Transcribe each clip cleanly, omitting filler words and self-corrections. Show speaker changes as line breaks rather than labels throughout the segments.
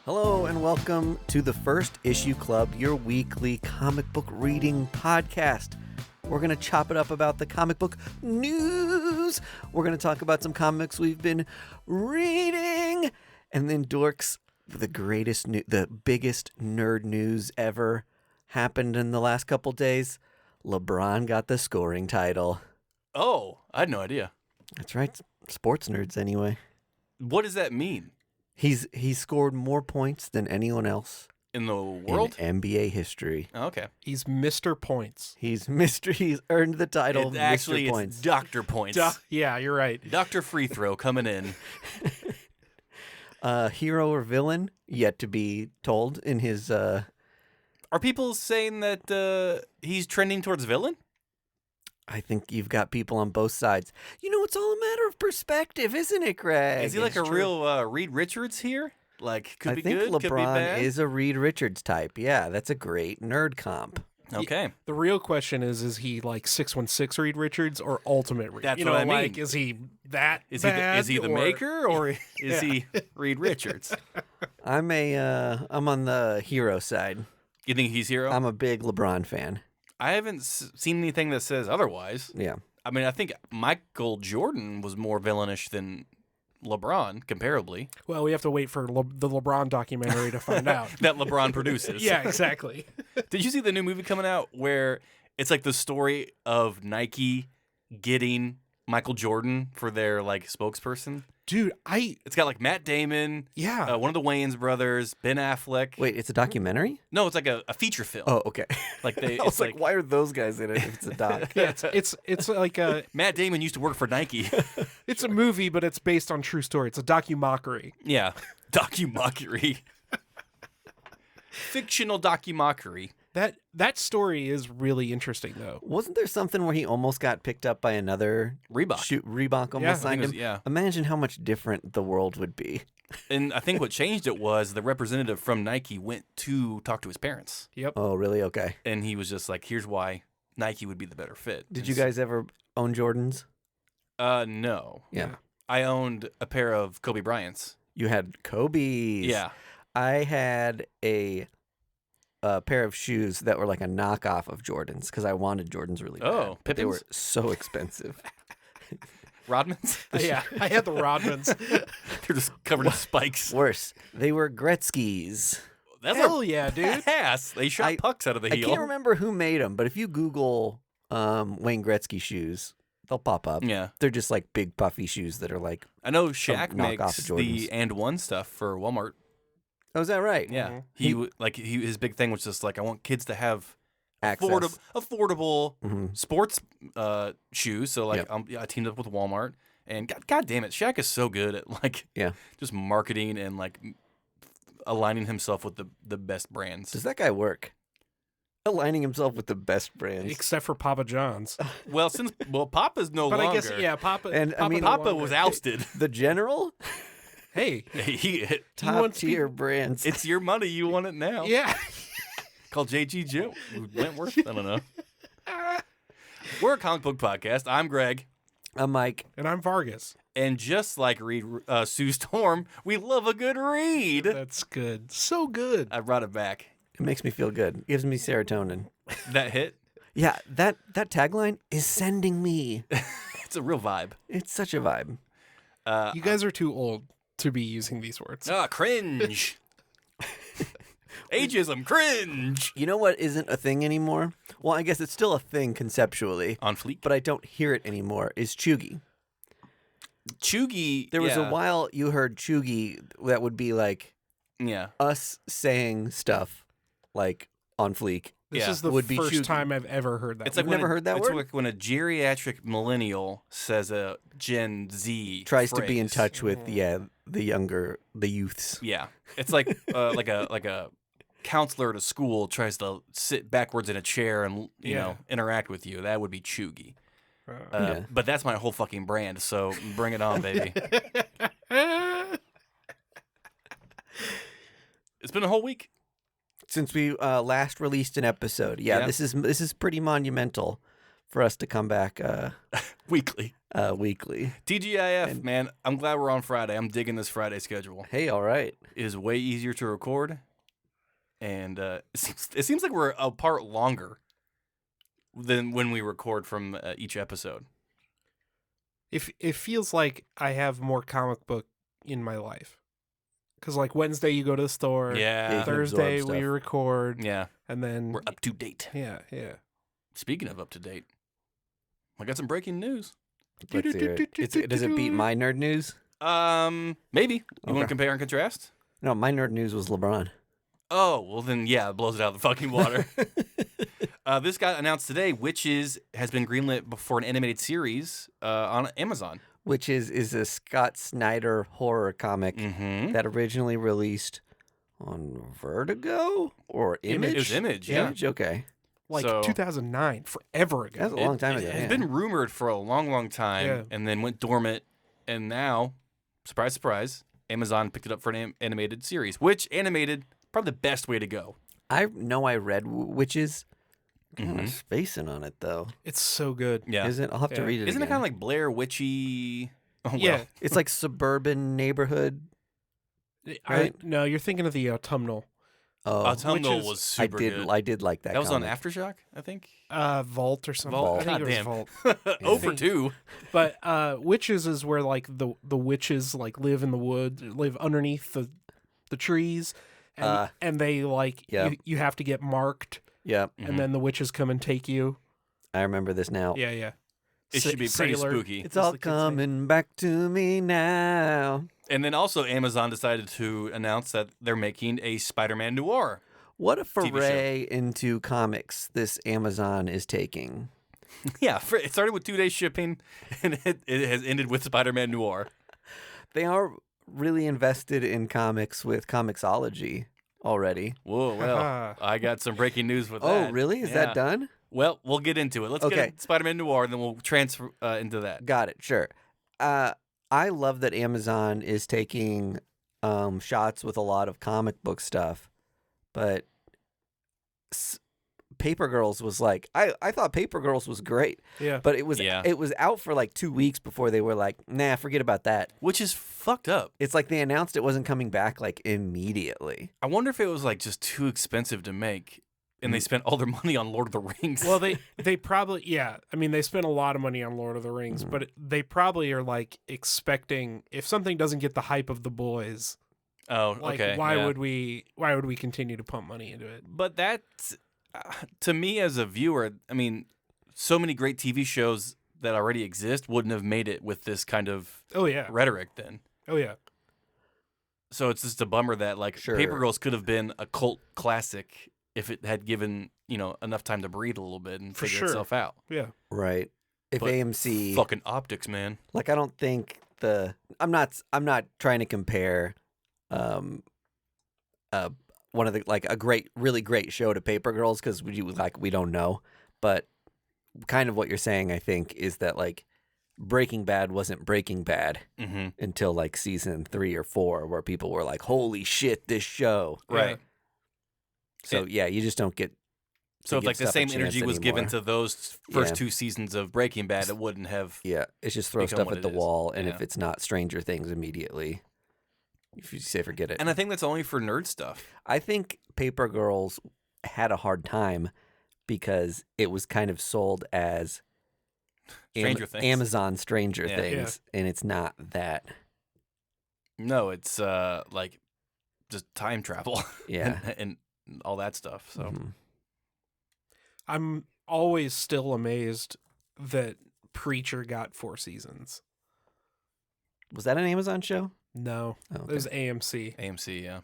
Hello and welcome to the First Issue Club, your weekly comic book reading podcast. We're going to chop it up about the comic book news. We're going to talk about some comics we've been reading. And then Dorks, the biggest nerd news ever happened in the last couple days. LeBron got the scoring title.
Oh, I had no idea.
That's right. Sports nerds anyway.
What does that mean?
He's scored more points than anyone else
In the world?
in NBA history.
Oh, okay.
He's Mr. Points.
He's earned the title of Mr. Points.
It's Dr. Points.
Yeah, you're right.
Dr. Free Throw coming in.
Hero or villain, yet to be told in his...
Are people saying that he's trending towards villain?
I think you've got people on both sides. You know, it's all a matter of perspective, isn't it, Greg?
Is he like a real Reed Richards here? Like, could
I
be
think
good, could be
LeBron
bad?
is a Reed Richards type. Yeah, that's a great nerd comp.
Okay.
The real question is he like 616 Reed Richards or Ultimate Reed?
That's what I mean.
Like, is he that
Is
bad?
he the maker or is he Reed Richards?
I'm on the hero side.
You think he's hero?
I'm a big LeBron fan.
I haven't seen anything that says otherwise.
Yeah.
I mean, I think Michael Jordan was more villainish than LeBron, comparably.
Well, we have to wait for the LeBron documentary to find out.
That LeBron produces.
Yeah, exactly.
Did you see the new movie coming out where it's like the story of Nike getting Michael Jordan for their like spokesperson?
Dude,
It's got like Matt Damon, one of the Wayans brothers, Ben Affleck.
Wait, it's a documentary?
No, it's like a feature film.
Oh, okay.
Like they,
I was
it's
like, why are those guys in it if it's a doc?
yeah, it's like a
Matt Damon used to work for Nike.
it's a movie, but it's based on true story. It's a documockery.
Yeah, documockery, fictional documockery.
That story is really interesting, though.
Wasn't there something where he almost got picked up by another
Reebok.
Reebok almost
Yeah, I
signed
think
him?
it was- yeah.
Imagine how much different the world would be.
And I think what changed it was the representative from Nike went to talk to his parents,
Yep.
Oh, really? Okay.
and he was just like, "Here's why Nike would be the better fit."
Did you guys ever own Jordans?
No.
Yeah.
I owned a pair of Kobe Bryants.
You had Kobe's.
Yeah.
I had a pair of shoes that were like a knockoff of Jordans because I wanted Jordans really bad.
Oh,
but they were
Pippins?
so expensive.
Rodmans?
Yeah, I had the Rodmans.
They're just covered in spikes.
Worse, they were Gretzky's.
That's
Hell yeah, dude.
ass. They shot pucks out of the
I
heel.
can't remember who made them, but if you Google Wayne Gretzky shoes, they'll pop up.
Yeah.
They're just like big puffy shoes that are like,
I know Shaq
knockoff
makes
of Jordans.
the And One stuff for Walmart.
oh, is that right?
Yeah.
Mhm.
His big thing was just like, I want kids to have
Access.
affordable
Mhm.
sports shoes. So like
Yep.
I teamed up with Walmart, and God damn it, Shaq is so good at like just marketing and like aligning himself with the best brands.
Does that guy work? Aligning himself with the best brands.
Except for Papa John's.
Well, Papa's no
But
longer.
I guess, yeah, Papa.
And, I
Papa,
mean,
no
Papa
longer.
was ousted.
The General?
Hey,
Top
wants
tier brands.
It's your money. You want it now.
yeah.
Call JG Jim Wentworth. I don't know. We're a comic book podcast. I'm Greg.
I'm Mike.
And I'm Vargas.
And just like Sue Storm, we love a good read.
That's good. So good.
I brought it back.
It makes me feel good. It gives me serotonin.
That hit.
Yeah, that tagline is sending me.
It's a real vibe.
It's such a vibe.
You guys are too old to be using these words.
Cringe. Ageism, cringe.
You know what isn't a thing anymore? Well, I guess it's still a thing conceptually,
On fleek.
but I don't hear it anymore, is chuggy.
Chuggy.
There was a while you heard chuggy that would be like
Yeah.
us saying stuff like on fleek.
This
Yeah.
is the
Would be
first
chuggy.
time I've ever heard that.
It's like
You've
when
never heard that
it's
word?
like when a geriatric millennial says a Gen Z
Tries to be in
phrase.
touch with the youths.
Yeah, it's like like a counselor at a school tries to sit backwards in a chair and you know interact with you. That would be chuggy.
Yeah.
But that's my whole fucking brand. So bring it on, baby. It's been a whole week.
Since we last released an episode. Yeah,
Yeah.
this is pretty monumental for us to come back
Weekly.
Weekly.
TGIF, man. I'm glad we're on Friday. I'm digging this Friday schedule.
Hey, all right.
It is way easier to record, and it seems like we're apart longer than when we record from each episode.
It feels like I have more comic book in my life. Because, like, Wednesday you go to the store.
Yeah.
Thursday
absorb
we
stuff.
record.
Yeah.
And then...
We're up to date.
Yeah.
Speaking of up to date, I got some breaking news.
Let's hear it. Does it beat my nerd news?
Maybe. You
Okay.
want to compare and contrast?
No, my nerd news was LeBron.
Oh, well then, yeah, it blows it out of the fucking water. This got announced today. Witches has been greenlit for an animated series on Amazon.
Which is a Scott Snyder horror comic that originally released on Vertigo or Image?
It was Image, yeah.
Image, okay.
Like
So-
2009, forever ago.
That's a long time ago.
It
yeah.
had been rumored for a long, long time,
Yeah.
and then went dormant. And now, surprise, surprise, Amazon picked it up for an animated series, which animated, probably the best way to go.
I know I read Witches. Kind
Mhm.
of spacing on it, though.
It's so good.
Yeah.
Is it? I'll have to
Yeah.
read it
Isn't it
again.
kind of like Blair Witchy? Oh, well.
Yeah.
It's like suburban neighborhood. Right?
No, you're thinking of the autumnal.
Oh,
Autumnal
Witches-
was super good.
I did like that.
That was on
comic.
Aftershock, I think.
Vault or something.
Vault.
I think it was
Goddamn.
Vault.
Oh for 2.
But Witches is where like the witches like live in the woods, live underneath the trees, and they like
Yeah.
you have to get marked,
Yeah,
and then the witches come and take you.
I remember this now.
Yeah.
It should be pretty
Sailor.
spooky.
It's
As
all
the kids say.
coming back to me now.
And then also Amazon decided to announce that they're making a Spider-Man noir.
What a
TV show.
foray into comics this Amazon is taking.
Yeah, it started with 2 days shipping, and it has ended with Spider-Man noir.
They are really invested in comics with Comixology already.
Whoa, well, I got some breaking news with
Oh,
that.
really? Is
Yeah.
that done?
Well, we'll get into it. Let's
Okay.
get Spider-Man noir, and then we'll transfer into that.
Got it. Sure. I love that Amazon is taking shots with a lot of comic book stuff, but Paper Girls was like I thought Paper Girls was great,
Yeah.
but it was
Yeah.
out for like 2 weeks before they were like, nah, forget about that.
Which is fucked up.
It's like they announced it wasn't coming back like immediately.
I wonder if it was like just too expensive to make, and they spent all their money on Lord of the Rings.
Well, they probably I mean, they spent a lot of money on Lord of the Rings, but they probably are like expecting if something doesn't get the hype of The Boys,
oh,
like
okay.
why
yeah.
would we continue to pump money into it?
But that's to me as a viewer. I mean, so many great TV shows that already exist wouldn't have made it with this kind of
Oh yeah.
rhetoric then.
Oh yeah.
So it's just a bummer that like
Sure.
Paper Girls could have been a cult classic if it had given enough time to breathe a little bit and
For
figure
sure.
itself out.
Yeah.
Right. If
But
AMC
Fucking optics, man.
like I don't think I'm not trying to compare one of the like a really great show to Paper Girls because we don't know, but kind of what you're saying I think is that like Breaking Bad wasn't Breaking Bad
Mm-hmm.
until like season 3 or 4 where people were like, holy shit, this show.
Right.
So yeah, you just don't get
So if
give
like the
stuff a
same
chance
energy was given
anymore.
to those first
Yeah.
2 seasons of Breaking Bad, it wouldn't have.
Yeah, it's just throw
become
stuff
what
at the
it is.
wall, and
Yeah.
if it's not Stranger Things immediately, if you say forget it.
And I think that's only for nerd stuff.
I think Paper Girls had a hard time because it was kind of sold as
Stranger Things.
Amazon Stranger
Yeah.
Things, and it's not that.
No, it's like just time travel.
Yeah.
and all that stuff. So
Mhm.
I'm always still amazed that Preacher got 4 seasons.
Was that an Amazon show?
No,
Oh,
it was AMC.
AMC, yeah.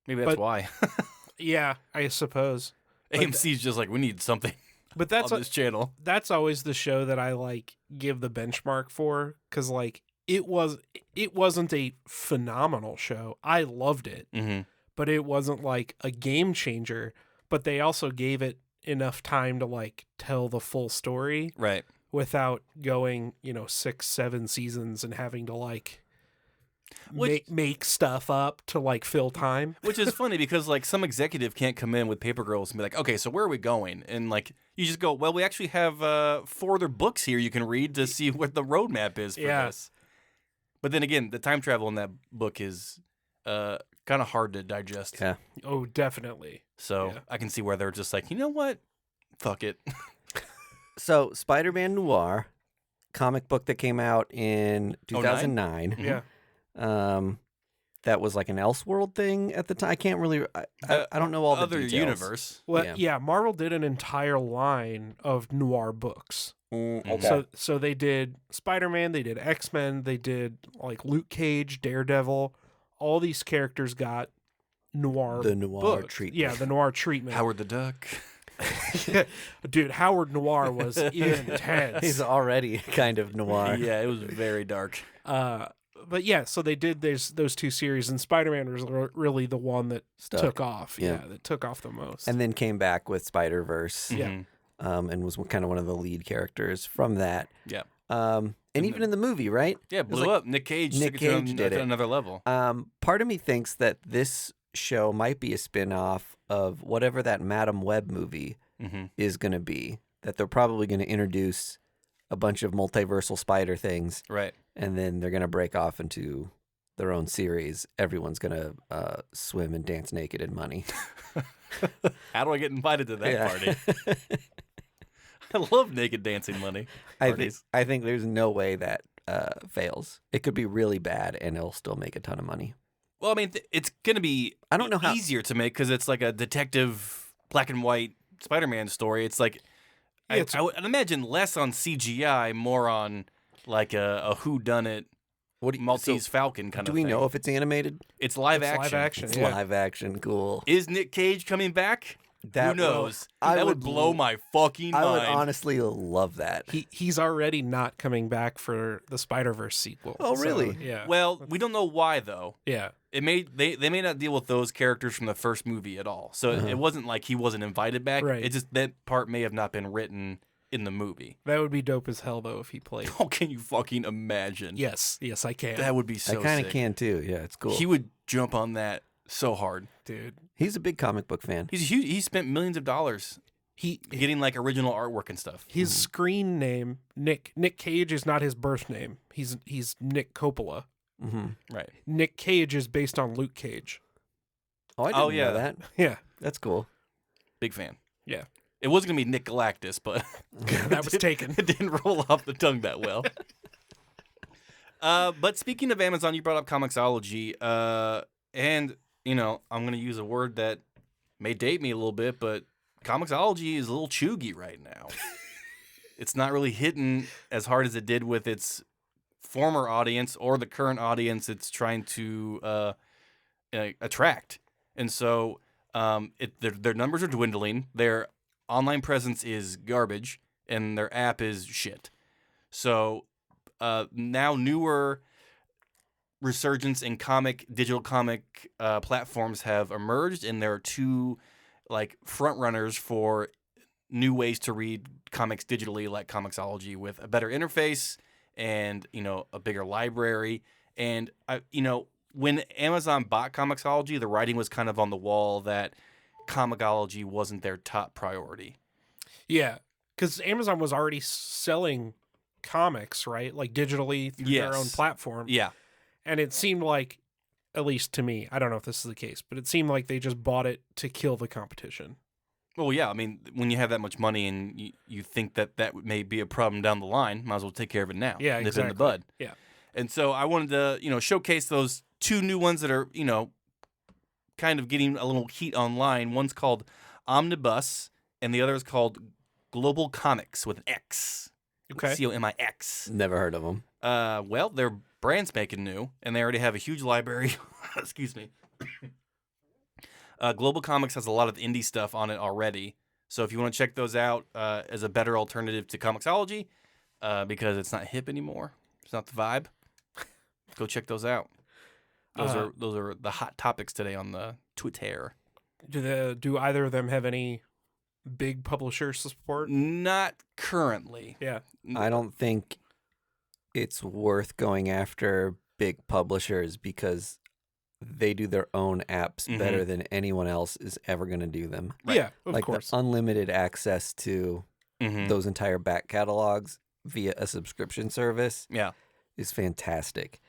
Maybe that's
But-
why.
Yeah, I suppose. But
AMC's just like, we need something
But that's
on this channel.
that's always the show that I like give the benchmark for because like it wasn't a phenomenal show. I loved it,
Mm-hmm.
but it wasn't like a game changer. But they also gave it enough time to like tell the full story
Right.
without going 6-7 seasons and having to like
Which-
make stuff up to like fill time.
Which is funny because like some executive can't come in with Paper Girls and be like, okay, so where are we going? And like You just go, well, we actually have 4 other books here you can read to see what the roadmap is for this. But then again, the time travel in that book is kind of hard to digest.
Yeah.
Oh, definitely.
So
Yeah.
I can see where they're just like, you know what? Fuck it.
So, Spider-Man Noir, comic book that came out in 2009.
Mhm.
Yeah.
That was like an Elseworld thing at the time. I can't really. I don't know all the
Other
details.
universe.
Well,
Yeah.
yeah. Marvel did an entire line of noir books.
Okay.
So they did Spider-Man, they did X-Men, they did like Luke Cage, Daredevil. All these characters got noir
The noir
books.
treatment.
Yeah, the noir treatment.
Howard the Duck.
Dude, Howard Noir was intense.
He's already kind of noir.
Yeah, it was very dark.
But yeah, so they did those 2 series, and Spider-Man was really the one that
Stuck.
took off.
Yeah.
Yeah, that took off the most.
And then came back with Spider-Verse.
Yeah.
Mhm.
And was kind of one of the lead characters from that.
Yeah.
And even in the movie, right?
Yeah,
was
blew
like-
up. Nick Cage
Nick
took it
Cage
to
did it.
another level.
Part of me thinks that this show might be a spin-off of whatever that Madam Web movie
Mm-hmm.
is going to be. That they're probably going to introduce a bunch of multiversal spider things,
Right.
and then they're going to break off into their own series. Everyone's going to swim and dance naked in money.
How do I get invited to that
Yeah.
party? I love naked dancing money.
I
Parties.
think there's no way that fails. It could be really bad, and it'll still make a ton of money.
Well, I mean, it's going to be
I don't know how.
easier to make because it's like a detective black and white Spider-Man story. It's like,
Yeah,
I would imagine less on CGI, more on like a whodunit
What do you,
Maltese Falcon kind
do
of
we
thing.
know if it's animated?
It's live
It's
action.
live action.
It's
Yeah.
live action. Cool.
Is Nick Cage coming back? Who knows?
I
that
would
would blow my fucking
I
mind.
would honestly love that.
He's already not coming back for the Spider-Verse sequel.
Oh,
So,
really?
yeah.
Well, we don't know why though.
yeah.
They may not deal with those characters from the first movie at all. So it wasn't like he wasn't invited back.
Right.
It just that part may have not been written in the movie.
That would be dope as hell though if he played.
Oh, can you fucking imagine?
Yes, I can.
That would be so
I kind of
sick.
can too. Yeah, it's cool.
He would jump on that so hard.
Dude.
He's a big comic book fan.
He's huge. He spent millions of dollars
He
getting like original artwork and stuff.
his screen name, Nick Cage, is not his birth name. He's Nick Coppola.
Mm-hmm.
Right.
Nick Cage is based on Luke Cage.
Oh, I didn't
Oh, yeah.
know that.
Yeah.
That's cool.
Big fan.
Yeah.
It was gonna be Nick Galactus, but
That was taken.
it didn't roll off the tongue that well. But speaking of Amazon, you brought up Comixology, and you know I'm going to use a word that may date me a little bit, but Comixology is a little chuggy right now. It's not really hitting as hard as it did with its former audience or the current audience it's trying to attract, and so their numbers are dwindling. Their online presence is garbage, and their app is shit. So now newer resurgence in digital comic platforms have emerged, and there are 2 like front runners for new ways to read comics digitally, like Comixology, with a better interface and a bigger library. And when Amazon bought Comixology, the writing was kind of on the wall that Comixology wasn't their top priority.
Yeah. Because Amazon was already selling comics, right? Like digitally through their own
Yes.
platform.
Yeah.
And it seemed like, at least to me, I don't know if this is the case, but it seemed like they just bought it to kill the competition.
Well, yeah. I mean, when you have that much money and you think that may be a problem down the line, might as well take care of it now.
Yeah,
Nip it in the
exactly.
bud.
Yeah.
And so I wanted to, showcase those 2 new ones that are, kind of getting a little heat online. One's called Omnibus, and the other is called Global Comics with an X.
Okay.
COMIX.
Never heard of him.
Well, they're brand spanking new, and they already have a huge library. Excuse me. Global Comics has a lot of indie stuff on it already. So if you want to check those out as a better alternative to Comixology, because it's not hip anymore, it's not the vibe, go check those out. Those are the hot topics today on the Twitter.
Do either of them have any big publisher support?
Not currently.
Yeah.
I don't think it's worth going after big publishers because they do their own apps
Mhm.
better than anyone else is ever going to do them.
Right.
Yeah, of
Like
course.
the unlimited access to
Mhm.
those entire back catalogs via a subscription service
Yeah.
is fantastic.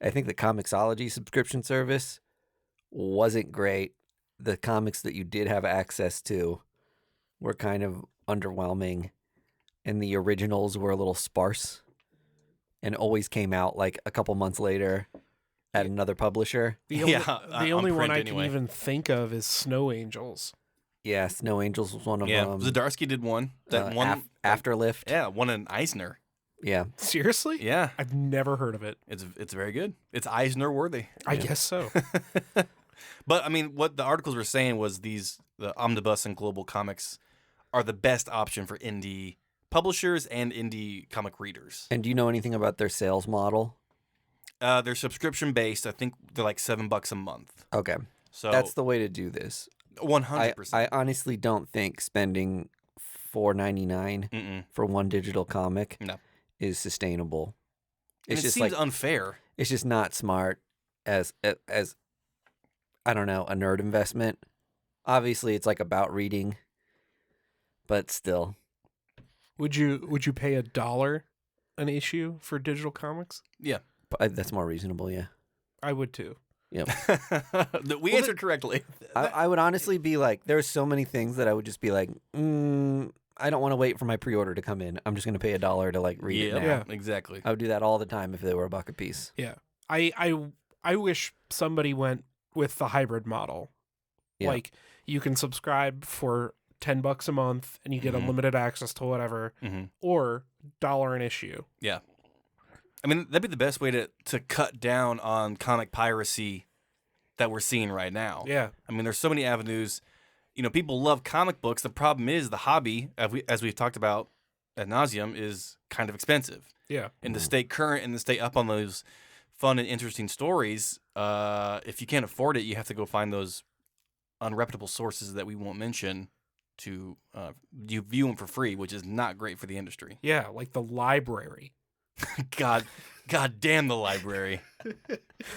I think the Comixology subscription service wasn't great. The comics that you did have access to were kind of underwhelming, and the originals were a little sparse and always came out like a couple months later at another publisher.
The only,
Yeah,
the
on
only one
print
I
anyway.
can even think of is Snow Angels.
Yeah, Snow Angels was one of
Yeah.
them.
Zdarsky did one. That one.
Afterlift.
Yeah, won an Eisner.
Yeah.
Seriously?
Yeah.
I've never heard of it.
It's very good. It's Eisner worthy.
I guess so.
But I mean, what the articles were saying was the Omnibus and Global Comics are the best option for indie publishers and indie comic readers.
And do you know anything about their sales model?
They're subscription based. I think they're like $7 a month.
Okay.
So
That's the way to do this.
100%.
I honestly don't think spending $4.99
Mm-mm.
for one digital comic
No.
is sustainable.
And
It's
it
just
seems
like
unfair.
it's just not smart as I don't know, a nerd investment. Obviously it's like about reading, but still.
Would you pay $1 an issue for digital comics?
That's more reasonable, yeah.
I would too.
We answered correctly.
I would honestly be like, there's so many things that I would just be like, I don't want to wait for my pre-order to come in. I'm just going to pay $1 to like read it now.
Yeah.
Exactly.
I would do that all the time if they were $1 a piece.
Yeah. I wish somebody went with the hybrid model.
Yeah.
Like you can subscribe for $10 a month and you get
Mhm.
unlimited access to whatever,
Mm-hmm.
or $1 an issue.
I mean, that'd be the best way to cut down on comic piracy that we're seeing right now.
Yeah.
I mean, there's so many avenues. You know, people love comic books. The problem is the hobby, as we've talked about ad nauseum, is kind of expensive.
Yeah.
And to stay current and to stay up on those fun and interesting stories, if you can't afford it, you have to go find those unreputable sources that we won't mention to you view them for free, which is not great for the industry.
Yeah, like the library.
God damn the library.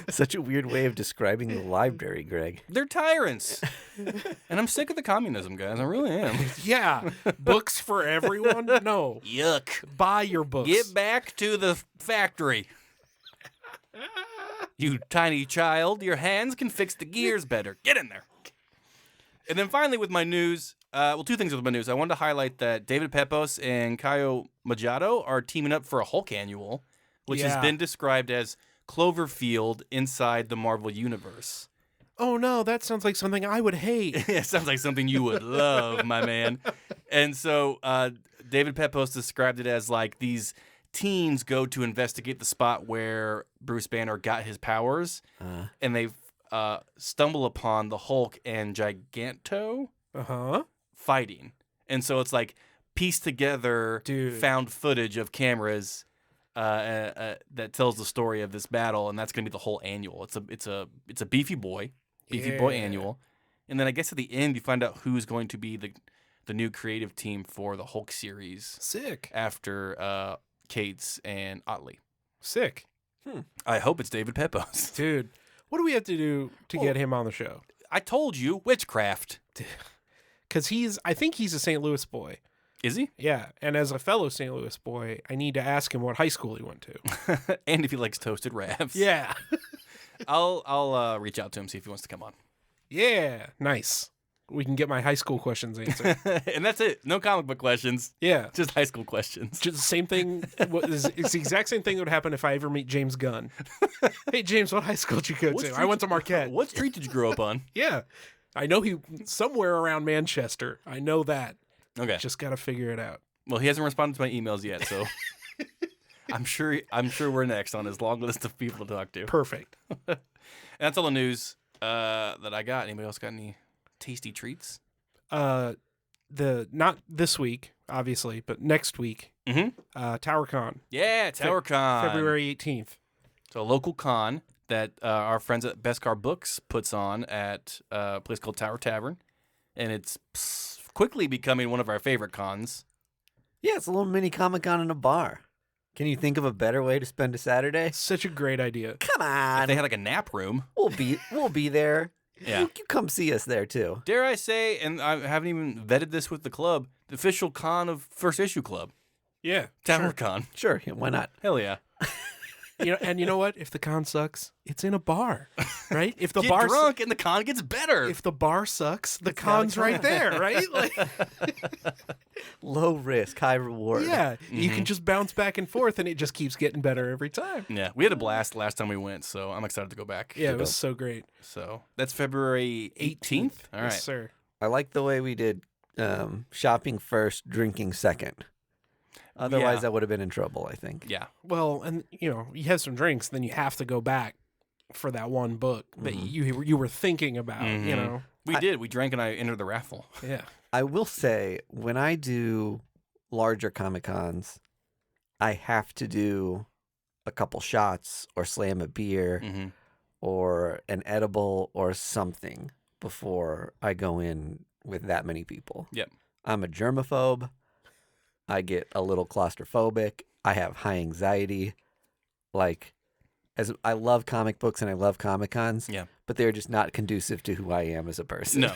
Such a weird way of describing the library, Greg.
They're tyrants. And I'm sick of the communism, guys. I really am.
Yeah. Books for everyone? No.
Yuck.
Buy your books.
Get back to the factory. You tiny child, your hands can fix the gears better. Get in there. And then finally with my news, two things with my news. I wanted to highlight that David Pepos and Caio Machado are teaming up for a Hulk annual, which has
Yeah.
been described as Cloverfield inside the Marvel Universe.
Oh no, that sounds like something I would hate.
It sounds like something you would love, my man. And so David Pepos described it as like these teens go to investigate the spot where Bruce Banner got his powers, and they stumble upon the Hulk and Giganto
Uh-huh.
fighting. And so it's like pieced together
Dude.
found footage of cameras that tells the story of this battle, and that's going to be the whole annual. It's a beefy boy
Yeah.
annual. And then I guess at the end you find out who's going to be the new creative team for the Hulk series
Sick.
after Cates and Otley.
Sick.
I hope it's David Pepos.
Dude, what do we have to do to get him on the show?
I told you, witchcraft.
Because I think he's a St. Louis boy.
Is he?
Yeah, and as a fellow St. Louis boy, I need to ask him what high school he went to.
And if he likes toasted wraps.
Yeah.
I'll reach out to him, see if he wants to come on.
Yeah. Nice. We can get my high school questions answered.
And that's it. No comic book questions.
Yeah.
Just high school questions.
Just the same thing. It's the exact same thing that would happen if I ever meet James Gunn. Hey, James, what high school did you go to? I went to Marquette.
What street did you grow up on?
Yeah. I know he somewhere around Manchester. I know that.
Okay.
Just got to figure it out.
Well, he hasn't responded to my emails yet, so I'm sure we're next on his long list of people to talk to.
Perfect.
And that's all the news that I got. Anybody else got any tasty treats?
Not this week, obviously, but next week, TowerCon,
Yeah, TowerCon.
February 18th.
So a local con that our friends at Beskar Books puts on at a place called Tower Tavern. And it's quickly becoming one of our favorite cons.
Yeah, it's a little mini Comic-Con in a bar. Can you think of a better way to spend a Saturday?
Such a great idea.
Come
If
on.
they had like a nap room.
We'll be there.
Yeah.
You come see us there too.
Dare I say, and I haven't even vetted this with the club, the official con of First Issue Club.
Yeah.
TowerCon.
Sure, why not?
Hell yeah.
You know what? If the con sucks, it's in a bar, right? If the
Get
bar
drunk and the con gets better.
if the bar sucks, the
It's not a
con's right
con.
there, right? Like,
Low risk, high reward.
yeah, you can just bounce back and forth, and it just keeps getting better every time.
Yeah, we had a blast last time we went, so I'm excited to go back.
Yeah, it was so great.
So that's February 18th. All right.
Yes, sir.
I like the way we did shopping first, drinking second. Otherwise,
Yeah.
I would have been in trouble, I think.
Yeah.
Well, and you have some drinks, then you have to go back for that one book that you were thinking about. You
Mhm.
know,
We did. We drank and I entered the raffle.
yeah.
I will say, when I do larger Comic Cons, I have to do a couple shots or slam a beer
Mm-hmm.
or an edible or something before I go in with that many people.
Yep.
I'm a germaphobe. I get a little claustrophobic. I have high anxiety. Like, as I love comic books and I love Comic Cons,
Yeah.
but they're just not conducive to who I am as a person.
No.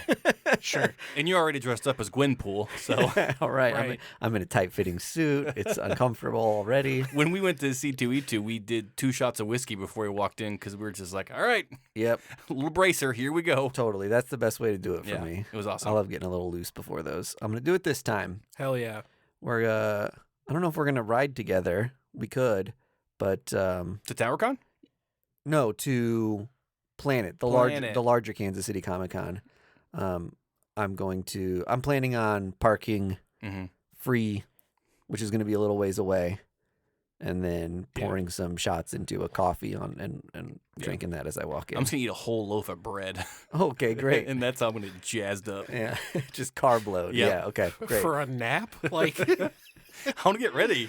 Sure.
And you're already dressed up as Gwenpool, so
All right.
Right.
I'm in a tight-fitting suit. It's uncomfortable already.
when we went to C2E2, we did 2 shots of whiskey before we walked in because we were just like, all right,
Yep,
a little bracer, here we go.
totally. That's the best way to do it for
Yeah,
me.
it was
I
awesome.
love getting a little loose before those. I'm gonna do it this time.
Hell yeah.
We're I don't know if we're gonna ride together. We could, but
To TowerCon?
no, to Planet,
Planet.
the larger Kansas City Comic Con. I'm planning on parking
Mm-hmm.
free, which is gonna be a little ways away, and then
Yeah.
pouring some shots into a coffee and
Yeah.
drinking that as I walk in.
I'm just going to eat a whole loaf of bread.
Okay, great.
and that's how I'm going to get jazzed up.
Yeah, just carb load.
Yep.
Yeah, okay, great.
For a nap? Like,
I want to get ready.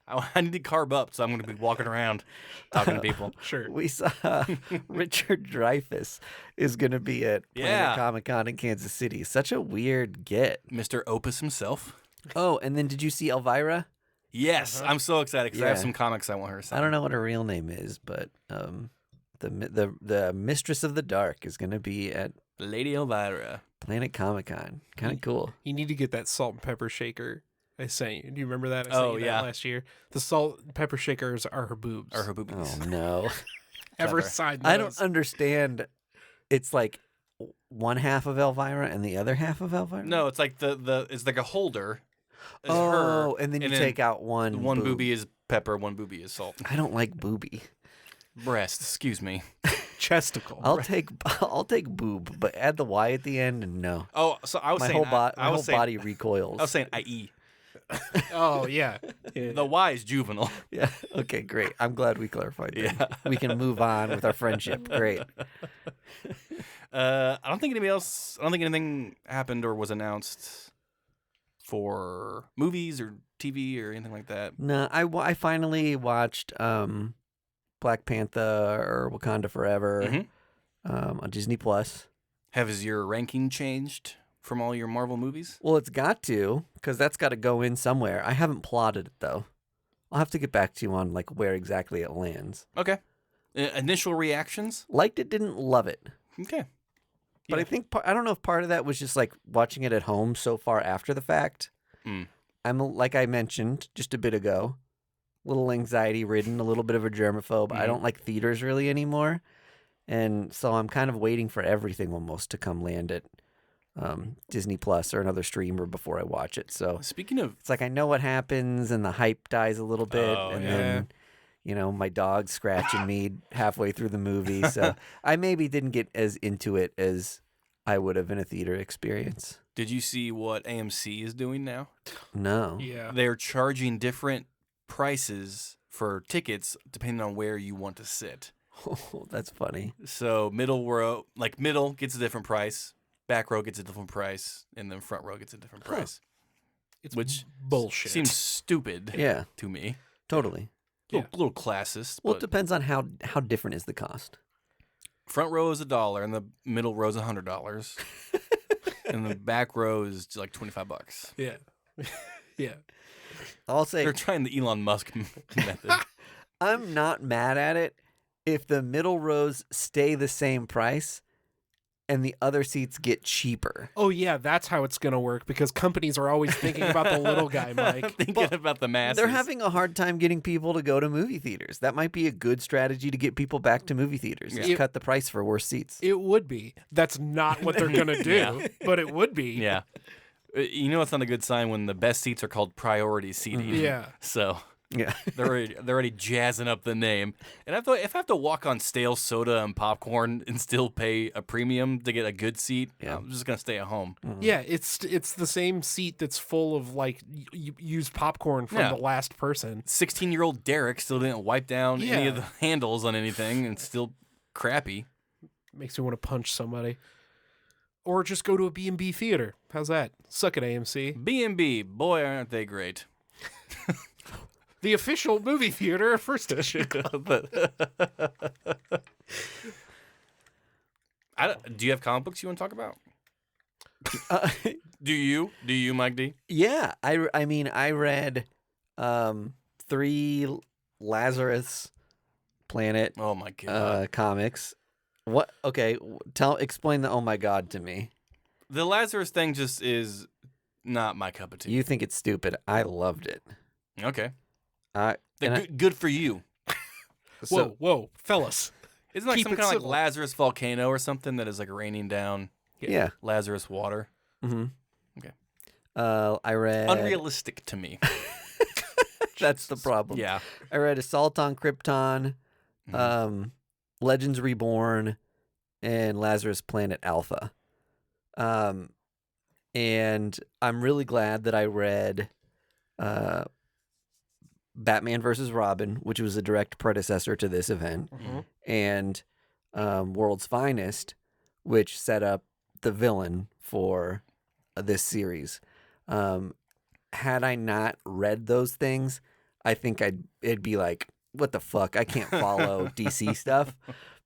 I need to carb up, so I'm going to be walking around talking to people.
sure.
We saw Richard Dreyfuss is going to be at Planet
Yeah.
Comic Con in Kansas City. Such a weird get.
Mr. Opus himself.
Oh, and then did you see Elvira?
Yes, I'm so excited because I have
Yeah.
some comics I want her to sign.
I don't know what her real name is, but the Mistress of the Dark is going to be at
Lady Elvira.
Planet Comic Con. Kind of cool.
You need to get that salt and pepper shaker I sent you. Do you remember that? I sent
Oh,
you that
yeah.
last year. The salt and pepper shakers are her boobs.
Or her boobies.
Oh no,
Ever
Clever.
side
I don't
those.
understand. It's like one half of Elvira and the other half of Elvira.
No, it's like the it's like a holder. It's
Oh,
her,
and then you
and
take out one.
one
boob.
boobie is pepper, one boobie is salt.
I don't like booby.
Breast, excuse me.
Chesticle.
I'll take boob, but add the Y at the end, and no,
Oh, so I was
my
saying
whole,
I was saying,
body recoils.
I was saying IE.
Oh yeah. Yeah.
The Y is juvenile.
Yeah. Okay. Great. I'm glad we clarified that.
Yeah.
We can move on with our friendship. Great.
I don't think anything happened or was announced for movies or TV or anything like that.
No, I finally watched Black Panther or Wakanda Forever
Mhm.
on Disney Plus.
Has your ranking changed from all your Marvel movies?
Well, it's got to, because that's got to go in somewhere. I haven't plotted it though. I'll have to get back to you on like where exactly it lands.
Okay. Initial reactions?
Liked it, didn't love it.
Okay.
But I
Yeah.
think I don't know if part of that was just like watching it at home so far after the fact.
Mm.
I'm like I mentioned just a bit ago, a little anxiety ridden, a little bit of a germaphobe. I
Mhm.
don't like theaters really anymore, and so I'm kind of waiting for everything almost to come land at Disney Plus or another streamer before I watch it. So
Speaking of
it's like I know what happens, and the hype dies a little bit,
Oh,
and
yeah.
then. You know, my dog's scratching me halfway through the movie. So I maybe didn't get as into it as I would have in a theater experience.
Did you see what AMC is doing now?
No.
Yeah.
They're charging different prices for tickets depending on where you want to sit.
Oh, that's funny.
So middle row, like middle gets a different price, back row gets a different price, and then front row gets a different
Huh.
price.
It's
Which
bullshit.
Seems stupid
Yeah,
to me.
totally.
Little classist.
Well, it
But
depends on how different is the cost.
front row is $1 and the middle row is $100. And the back row is like $25.
Yeah. Yeah.
I'll say
They're trying the Elon Musk method.
I'm not mad at it if the middle rows stay the same price and the other seats get cheaper.
Oh yeah, that's how it's gonna work because companies are always thinking about the little guy, Mike.
Thinking about the masses.
They're having a hard time getting people to go to movie theaters. That might be a good strategy to get people back to movie theaters. Is
Yeah.
cut the price for worse seats.
It would be. That's not what they're gonna do,
Yeah.
but it would be.
Yeah. You know it's not a good sign when the best seats are called priority seating.
Yeah.
So
Yeah.
they're already jazzing up the name. And if I have to walk on stale soda and popcorn and still pay a premium to get a good seat,
Yeah.
I'm just gonna stay at home.
Yeah, it's the same seat that's full of like used popcorn from
Yeah.
the last person.
16-year-old Derek still didn't wipe down any of
Yeah.
the handles on anything and still crappy.
Makes me want to punch somebody. Or just go to a B&B theater. How's that? Suck it, AMC.
B&B, boy, aren't they great.
The official movie theater of First Edition.
Do you have comic books you want to talk about?
Uh,
Do you, Mike D?
yeah. I mean, I read 3 Lazarus Planet
Oh my god.
comics. What? Okay, explain the oh my god to me.
The Lazarus thing just is not my cup of tea.
You think it's stupid. I loved it.
Okay.
And I-
Good for you.
so,
Whoa, fellas.
Isn't it like
Keep
some
it
kind of like
civil.
Lazarus volcano or something that is like raining down
yeah.
Lazarus water?
Mm-hmm.
Okay.
I read.
Unrealistic to me.
That's the problem.
Yeah.
I read Assault on Krypton,
Mhm.
Legends Reborn, and Lazarus Planet Alpha. And I'm really glad that I read Batman vs. Robin, which was a direct predecessor to this event,
Mhm.
and World's Finest, which set up the villain for this series. Had I not read those things, I think it'd be like, what the fuck? I can't follow DC stuff.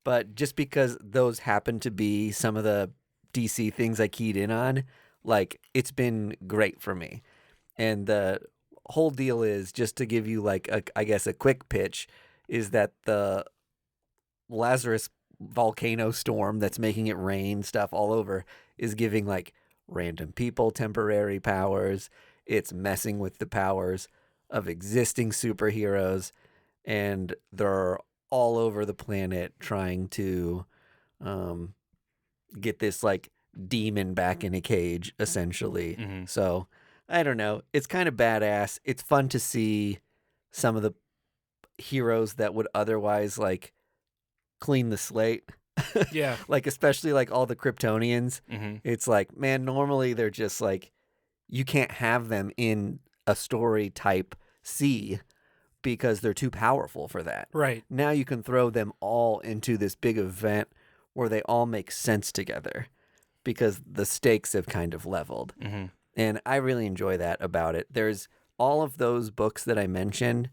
But just because those happen to be some of the DC things I keyed in on, like, it's been great for me. And the whole deal is, just to give you like I guess a quick pitch, is that the Lazarus volcano storm that's making it rain stuff all over is giving like random people temporary powers. It's messing with the powers of existing superheroes, and they're all over the planet trying to get this like demon back in a cage, essentially.
Mhm.
So I don't know. It's kind of badass. It's fun to see some of the heroes that would otherwise like clean the slate.
Yeah.
Like, especially like all the Kryptonians.
Mhm.
It's like, man, normally they're just like, you can't have them in a story type C because they're too powerful for that.
Right.
Now you can throw them all into this big event where they all make sense together because the stakes have kind of leveled.
Mhm.
And I really enjoy that about it. There's all of those books that I mentioned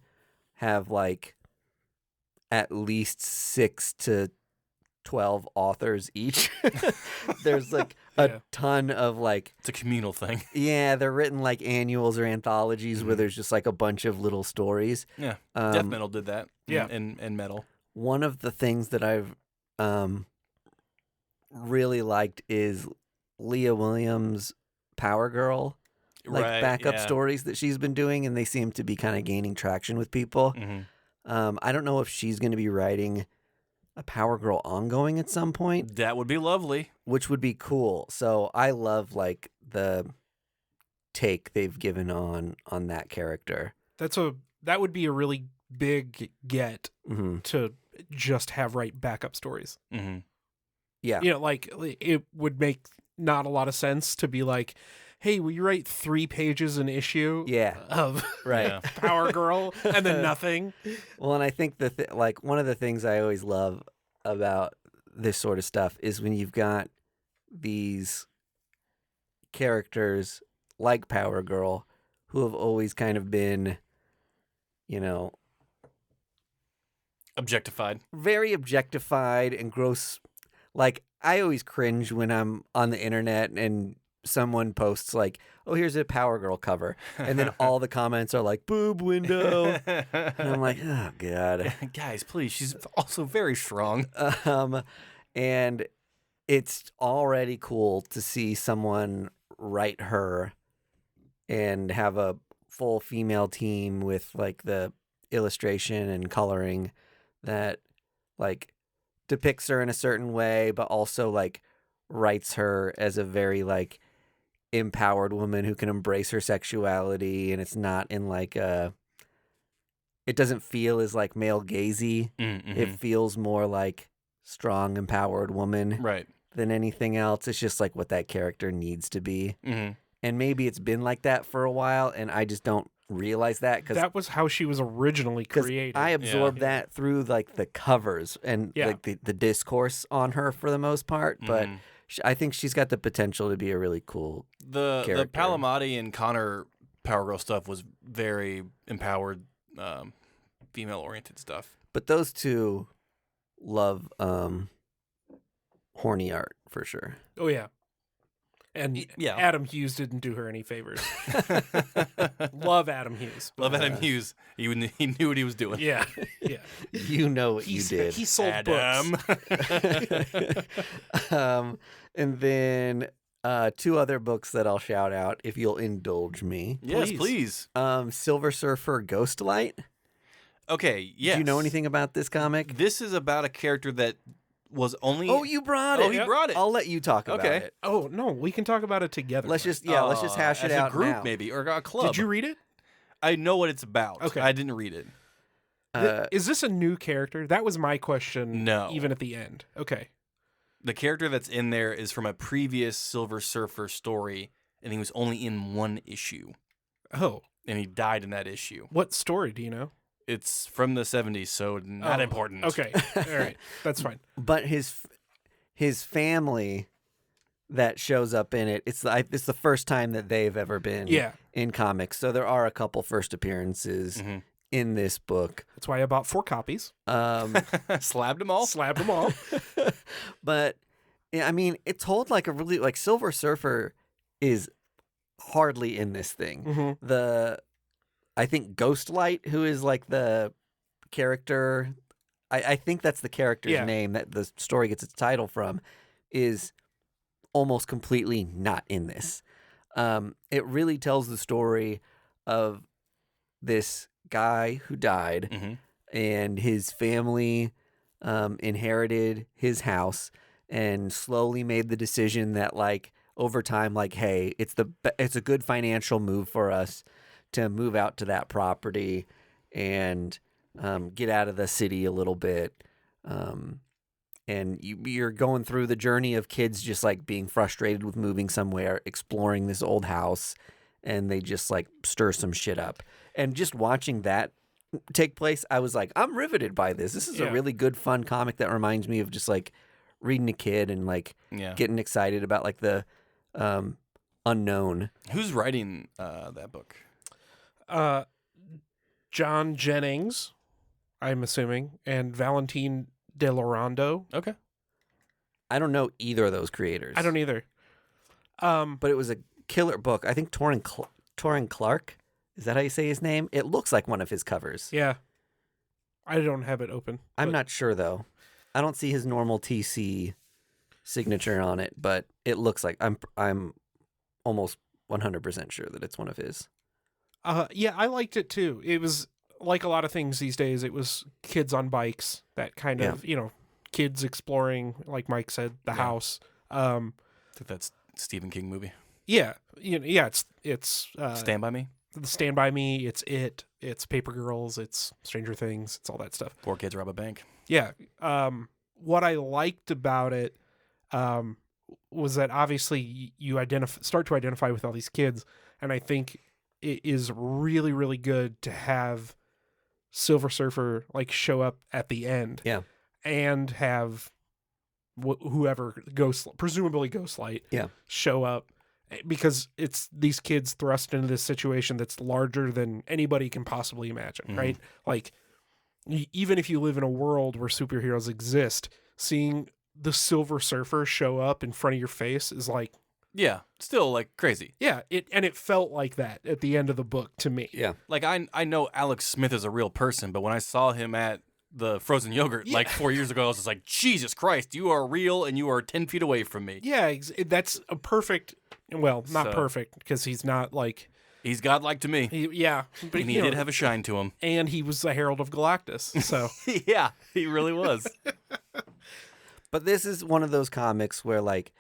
have like at least 6 to 12 authors each. There's like a
Yeah.
ton of like,
It's a communal thing.
yeah, they're written like annuals or anthologies where
Mhm.
there's just like a bunch of little stories.
Yeah. Death
Um,
Metal did that.
Yeah.
And Metal.
One of the things that I've really liked is Leah Williams' Power Girl, like
Right,
backup
yeah.
stories that she's been doing, and they seem to be kind of gaining traction with people.
Mhm.
I don't know if she's going to be writing a Power Girl ongoing at some point,
That would be lovely.
which would be cool. So I love like the take they've given on that character.
That would be a really big get
Hmm.
to just have write backup stories.
Hmm.
Yeah.
You know, like it would make not a lot of sense to be like, hey, will you write 3 pages an issue
Yeah.
of
Right.
Yeah.
Power Girl and then nothing?
Well, and I think like one of the things I always love about this sort of stuff is when you've got these characters like Power Girl who have always kind of been, you know,
Objectified.
very objectified and gross. Like, I always cringe when I'm on the internet and someone posts like, "Oh, here's a Power Girl cover," and then all the comments are like, "Boob window," and I'm like, "Oh God."
Guys, please. She's also very strong.
And it's already cool to see someone write her and have a full female team with like the illustration and coloring that like depicts her in a certain way, but also like writes her as a very like empowered woman who can embrace her sexuality, and it's not in like it doesn't feel as like male gazy.
Mm-hmm.
It feels more like strong, empowered woman
Right.
than anything else. It's just like what that character needs to be.
Mm-hmm.
And maybe it's been like that for a while, and I just don't realize that because
That was how she was originally created.
I absorbed
Yeah.
that through like the covers and
Yeah.
like the discourse on her for the most part. But I think she's got the potential to be a really cool.
The
character.
Palamati and Connor Power Girl stuff was very empowered, female oriented stuff.
But those two love horny art for sure.
Oh yeah. And
Yeah.
Adam Hughes didn't do her any favors. Love Adam Hughes. but,
Love Adam Hughes. He knew what he was doing.
Yeah. Yeah.
You know what you did.
He sold
Adam.
books.
And then two other books that I'll shout out if you'll indulge me.
Yes,
Please.
please.
Silver Surfer Ghostlight.
Okay, yes.
Do you know anything about this comic?
This is about a character that was only.
Oh, you brought
Oh,
it.
he brought it.
I'll let you talk about
Okay.
it.
Oh no, we can talk about it together.
Let's just hash it
as
out
a group,
now.
maybe, or a club.
Did you read it?
I know what it's about.
Okay.
I didn't read it.
Is this a new character? That was my question.
No.
Even at the end. Okay.
The character that's in there is from a previous Silver Surfer story, and he was only in one issue,
Oh,
and he died in that issue.
what story do you know?
It's from the 70s, so not
Oh,
important.
Okay. All right. That's fine.
But his family that shows up in it, it's the first time that they've ever been
Yeah.
in comics. So there are a couple first appearances
Mhm.
in this book.
That's why I bought 4 copies.
Slabbed them all.
Slabbed them all.
But yeah, I mean, it told like a really like Silver Surfer is hardly in this thing.
Mhm.
I think Ghostlight, who is like the character, I think that's the character's
Yeah.
name that the story gets its title from, is almost completely not in this. It really tells the story of this guy who died
Mhm.
and his family inherited his house and slowly made the decision that like over time, like, hey, it's a good financial move for us to move out to that property and get out of the city a little bit. And you're going through the journey of kids just like being frustrated with moving somewhere, exploring this old house, and they just like stir some shit up. And just watching that take place, I was like, I'm riveted by this. This is a
Yeah.
really good, fun comic that reminds me of just like reading a kid and like
Yeah.
getting excited about like the unknown.
Who's writing that book?
John Jennings, I'm assuming, and Valentine De Lorando.
Okay.
I don't know either of those creators.
I don't either.
But it was a killer book. I think Torrin Clark. Is that how you say his name? It looks like one of his covers.
Yeah. I don't have it open.
I'm
but-
not sure though. I don't see his normal TC signature on it, but it looks like I'm almost 100% sure that it's one of his.
Yeah, I liked it too. It was like a lot of things these days. It was kids on bikes, that kind
Yeah.
of, kids exploring, like Mike said, the
Yeah.
house.
I think that's Stephen King movie.
Yeah, it's
Stand By Me.
Stand By Me. It's Paper Girls. It's Stranger Things. It's all that stuff.
4 kids rob a bank.
Yeah. What I liked about it was that obviously you start to identify with all these kids, and I think it is really, really good to have Silver Surfer like show up at the end.
Yeah.
And have whoever presumably Ghostlight,
Yeah.
show up, because it's these kids thrust into this situation that's larger than anybody can possibly imagine,
Mhm.
right? Like, even if you live in a world where superheroes exist, seeing the Silver Surfer show up in front of your face is like
Yeah, still like crazy.
Yeah, it felt like that at the end of the book to me.
Yeah.
Like I know Alex Smith is a real person, but when I saw him at the frozen yogurt like 4 years ago, I was just like, Jesus Christ, you are real and you are 10 feet away from me.
Yeah, that's a perfect. Well, not
So-
perfect because he's not like.
He's godlike to me.
But
And he did have a shine to him.
and he was the Herald of Galactus. So
Yeah, he really was.
But this is one of those comics where, like,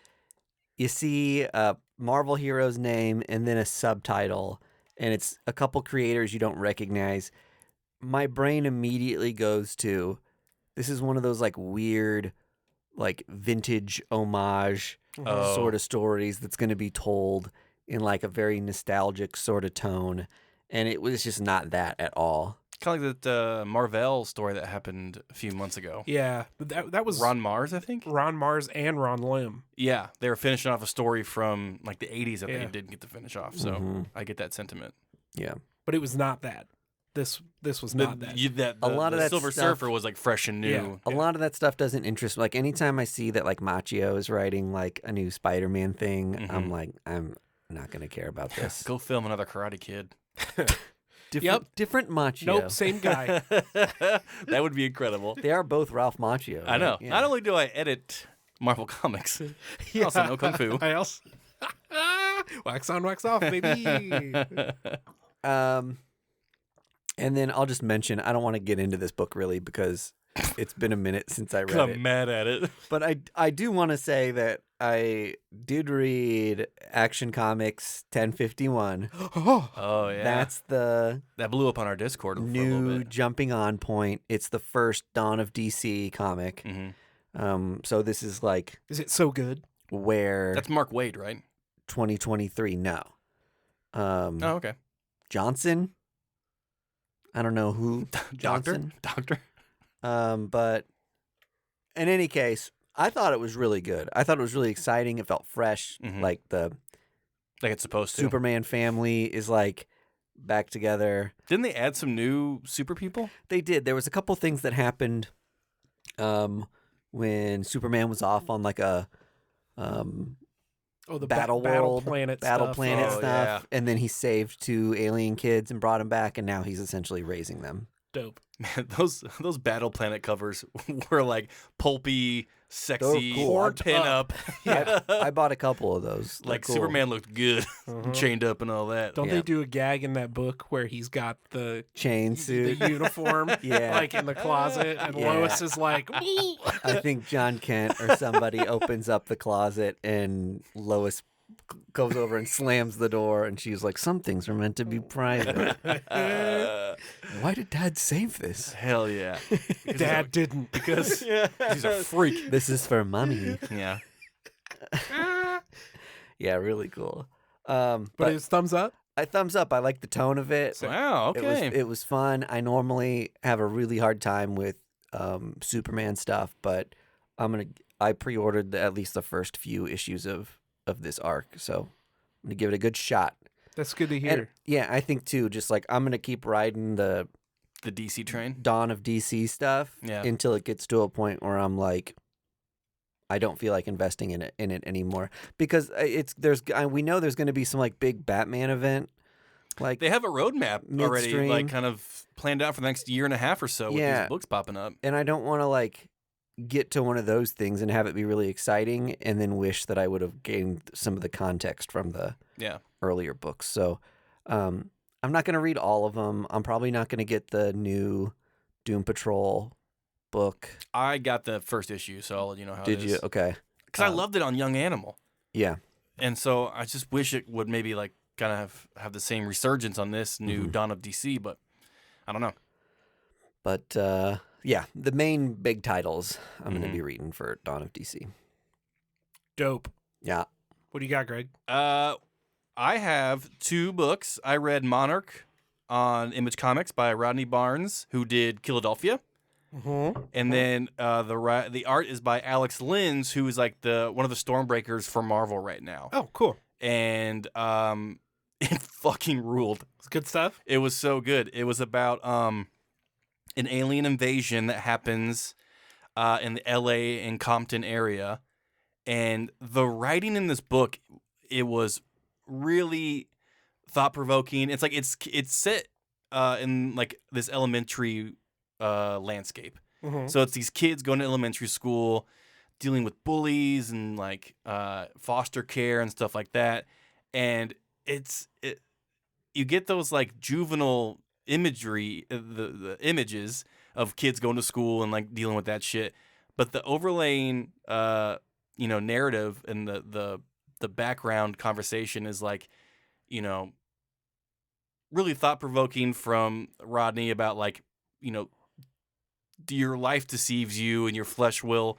you see a Marvel hero's name and then a subtitle, and it's a couple creators you don't recognize. My brain immediately goes to, this is one of those, like, weird, like, vintage homage
Oh.
sort of stories that's going to be told in, like, a very nostalgic sort of tone. And it was just not that at all.
Kind of like that Marvel story that happened a few months ago.
yeah, that was
Ron Mars, I think.
Ron Mars and Ron Lim.
Yeah, they were finishing off a story from like the 80s that they
Yeah.
didn't get to finish off. So
Mhm.
I get that sentiment.
Yeah.
But it was not that. This was not that.
A lot of
the
that
Silver
stuff-
Surfer was like fresh and new.
Yeah.
A lot of that stuff doesn't interest me. Like, anytime I see that, like, Machio is writing, like, a new Spider-Man thing, I'm
Mhm.
like, I'm not going to care about this.
Go film another Karate Kid.
Different Machio.
Nope, same guy.
That would be incredible.
They are both Ralph Macchio.
I know.
right? Yeah.
Not only do I edit Marvel Comics, I also know Kung Fu.
I also wax on, wax off, baby.
And then I'll just mention, I don't want to get into this book really because it's been a minute since I read
I'm
it.
mad at it.
But I do want to say that I did read Action Comics 1051.
Oh,
Oh yeah,
That's the
that blew up on our Discord for a little
new
bit.
jumping on point. It's the first Dawn of DC comic.
hmm
So this is like
is it so good?
where
That's Mark Waid, right?
2023. No.
Oh, okay.
Johnson. I don't know who. Johnson?
Doctor.
But in any case, I thought it was really good. I thought it was really exciting. It felt fresh.
Mhm.
Like the
Like it's supposed to.
Superman family is like back together.
Didn't they add some new super people?
They did. There was a couple things that happened when Superman was off on like a
Oh, the
Battle
Battle
World,
Planet
Battle
stuff.
Planet
Oh,
stuff,
yeah.
and then he saved 2 alien kids and brought them back, and now he's essentially raising them.
Dope.
Man, those Battle Planet covers were like pulpy, sexy,
cool.
Horned
pin up.
I bought a couple of those. They're
like
cool.
Superman looked good,
Mhm.
chained up and all that.
Don't
Yeah.
they do a gag in that book where he's got the
chain suit.
uniform
Yeah.
like in the closet and
Yeah.
Lois is like, "Ooh."
I think John Kent or somebody opens up the closet and Lois goes over and slams the door and she's like, some things are meant to be private. Why did Dad save this?
Hell yeah.
Dad didn't.
Because he's a freak.
This is for Mommy.
Yeah.
Yeah, really cool.
But
But
it's thumbs up.
I thumbs up. I like the tone of it.
Wow, okay.
It was fun. I normally have a really hard time with Superman stuff, but I pre-ordered at least the first few issues of this arc, so I'm gonna give it a good shot.
That's good to
And
hear.
yeah, I think too. Just like I'm gonna keep riding the
The DC train.
Dawn of DC stuff
Yeah.
until it gets to a point where I'm like, I don't feel like investing in it anymore because we know there's going to be some like big Batman event, like
They have a roadmap already,
Midstream.
like kind of planned out for the next year and a half or so with
Yeah.
these books popping up.
and I don't want to like get to one of those things and have it be really exciting and then wish that I would have gained some of the context from the
Yeah.
earlier books. So I'm not going to read all of them. I'm probably not going to get the new Doom Patrol book.
I got the first issue, so I'll let you know how
Did
it
you?
is.
Okay.
Because I loved it on Young Animal.
Yeah.
And so I just wish it would maybe like kind of have the same resurgence on this new
Mhm.
Dawn of DC, but I don't know.
But yeah, the main big titles I'm going
Mhm.
to be reading for Dawn of DC.
Dope.
Yeah.
What do you got, Greg?
I have 2 books. I read Monarch on Image Comics by Rodney Barnes, who did Philadelphia.
Mm-hmm.
And then the art is by Alex Lins, who is like one of the Stormbreakers for Marvel right now.
Oh, cool.
And it fucking ruled.
It's good stuff.
It was so good. It was about an alien invasion that happens in the LA and Compton area. And the writing in this book it was really thought provoking. It's like it's set in like this elementary landscape.
Mhm.
So it's these kids going to elementary school, dealing with bullies and like foster care and stuff like that. And you get those like juvenile imagery, the images of kids going to school and like dealing with that shit. But the overlaying, narrative and the background conversation is like, really thought provoking from Rodney about like, your life deceives you and your flesh will,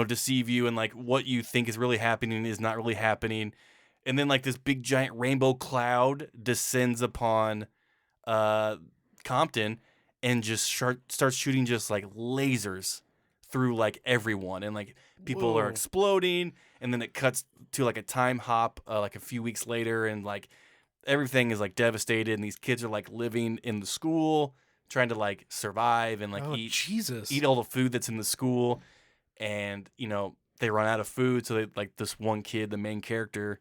deceive you, and like what you think is really happening is not really happening. And then like this big giant rainbow cloud descends upon Compton and just starts shooting just like lasers through like everyone, and like people are
Whoa.
exploding, and then it cuts to like a time hop like a few weeks later, and like everything is like devastated, and these kids are like living in the school trying to like survive and like
Oh,
eat
Jesus.
all the food that's in the school. And they run out of food, so they like this one kid, the main character,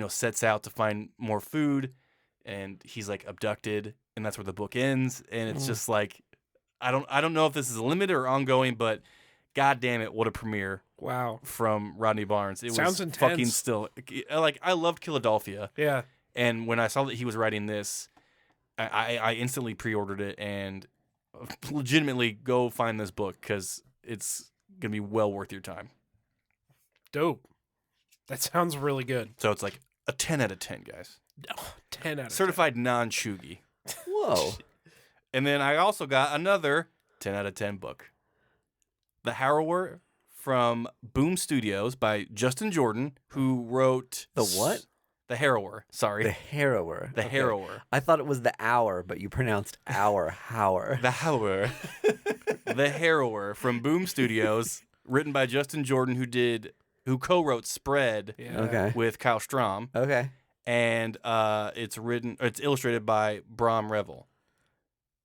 sets out to find more food, and he's like abducted, and that's where the book ends. And it's just like I don't know if this is limited or ongoing, but god damn it, what a premiere
Wow.
from Rodney Barnes. It
Sounds
was fucking
intense.
still like I loved Philadelphia,
Yeah.
and when I saw that he was writing this, I instantly pre-ordered it, and legitimately go find this book because it's gonna be well worth your time.
Dope. That sounds really good.
So it's like a 10 out of 10, guys.
Oh, 10 out of
Certified non-chuggy.
Whoa.
And then I also got another 10 out of 10 book. The Harrower from Boom Studios by Justin Jordan, who wrote...
The what?
The Harrower. Sorry.
The Harrower.
The
Okay.
Harrower.
I thought it was the hour, but you pronounced hour. Hour.
The Harrower. The Harrower from Boom Studios, written by Justin Jordan, who co-wrote Spread
Yeah.
Okay.
with Kyle Strahm.
Okay.
And it's illustrated by Bram Revel.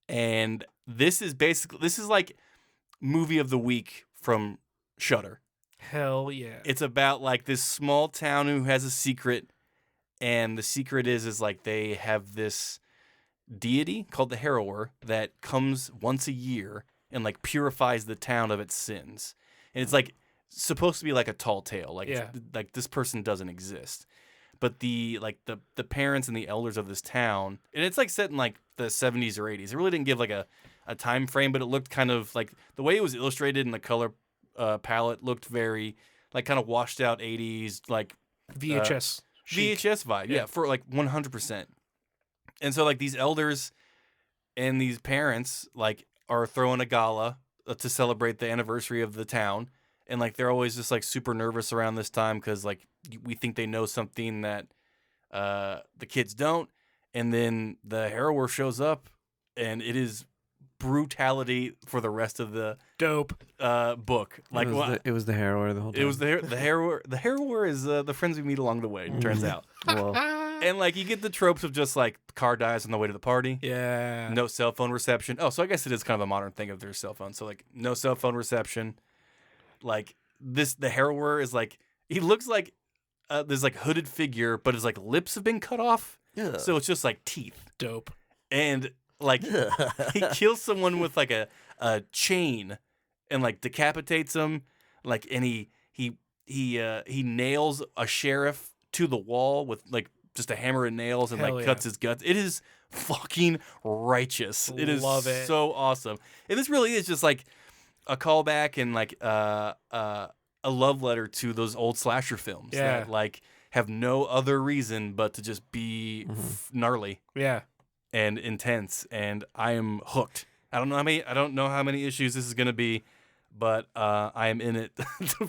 And this is like movie of the week from Shudder.
Hell yeah.
It's about like this small town who has a secret, and the secret is like they have this deity called the Harrower that comes once a year and like purifies the town of its sins. And it's like supposed to be like a tall tale, like
Yeah.
like this person doesn't exist. But the parents and the elders of this town, and it's like set in like the 70s or 80s. It really didn't give like a time frame, but it looked kind of like the way it was illustrated and the color palette looked very like kind of washed out 80s like
VHS. chic.
VHS vibe. Yeah, for like 100%. And so like these elders and these parents like are throwing a gala to celebrate the anniversary of the town, and like they're always just like super nervous around this time because like we think they know something that the kids don't. And then the Harrower shows up, and it is brutality for the rest of the
Dope.
book. Like
it was the Harrower the whole time.
it was the Harrower. The Harrower is the friends we meet along the way. It turns out.
Whoa.
And like you get the tropes of just like car dies on the way to the party.
Yeah.
No cell phone reception. Oh, so I guess it is kind of a modern thing of their cell phone. So like no cell phone reception. Like the Harrower is like he looks like there's like hooded figure, but his like lips have been cut off.
Yeah.
So it's just like teeth.
Dope.
And like he kills someone with like a chain and like decapitates him. Like and he nails a sheriff to the wall with like just a hammer and nails, and
Hell
like
yeah.
cuts his guts. It is fucking righteous. It is
Love it.
so awesome. And this really is just like a callback and like a love letter to those old slasher films
Yeah.
that like have no other reason but to just be gnarly
Yeah.
and intense. And I am hooked. I don't know how many issues this is gonna be, but I am in it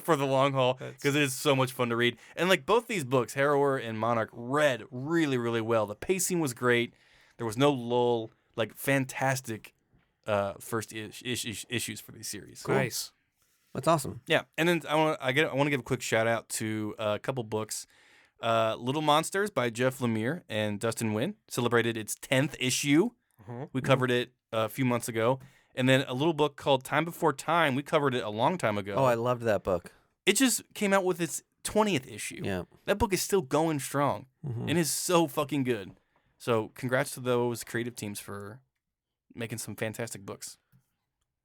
for the long haul because it is so much fun to read. And like both these books, Harrower and Monarch, read really, really well. The pacing was great. There was no lull. Like fantastic first issues for these series.
Nice.
That's awesome.
Yeah, and then I want to give a quick shout out to a couple books. Little Monsters by Jeff Lemire and Dustin Nguyen celebrated its 10th issue.
Mhm.
We covered it a few months ago. And then a little book called Time Before Time. We covered it a long time ago.
Oh, I loved that book.
It just came out with its 20th issue.
Yeah.
That book is still going strong.
Mhm.
It is so fucking good. So congrats to those creative teams for making some fantastic books.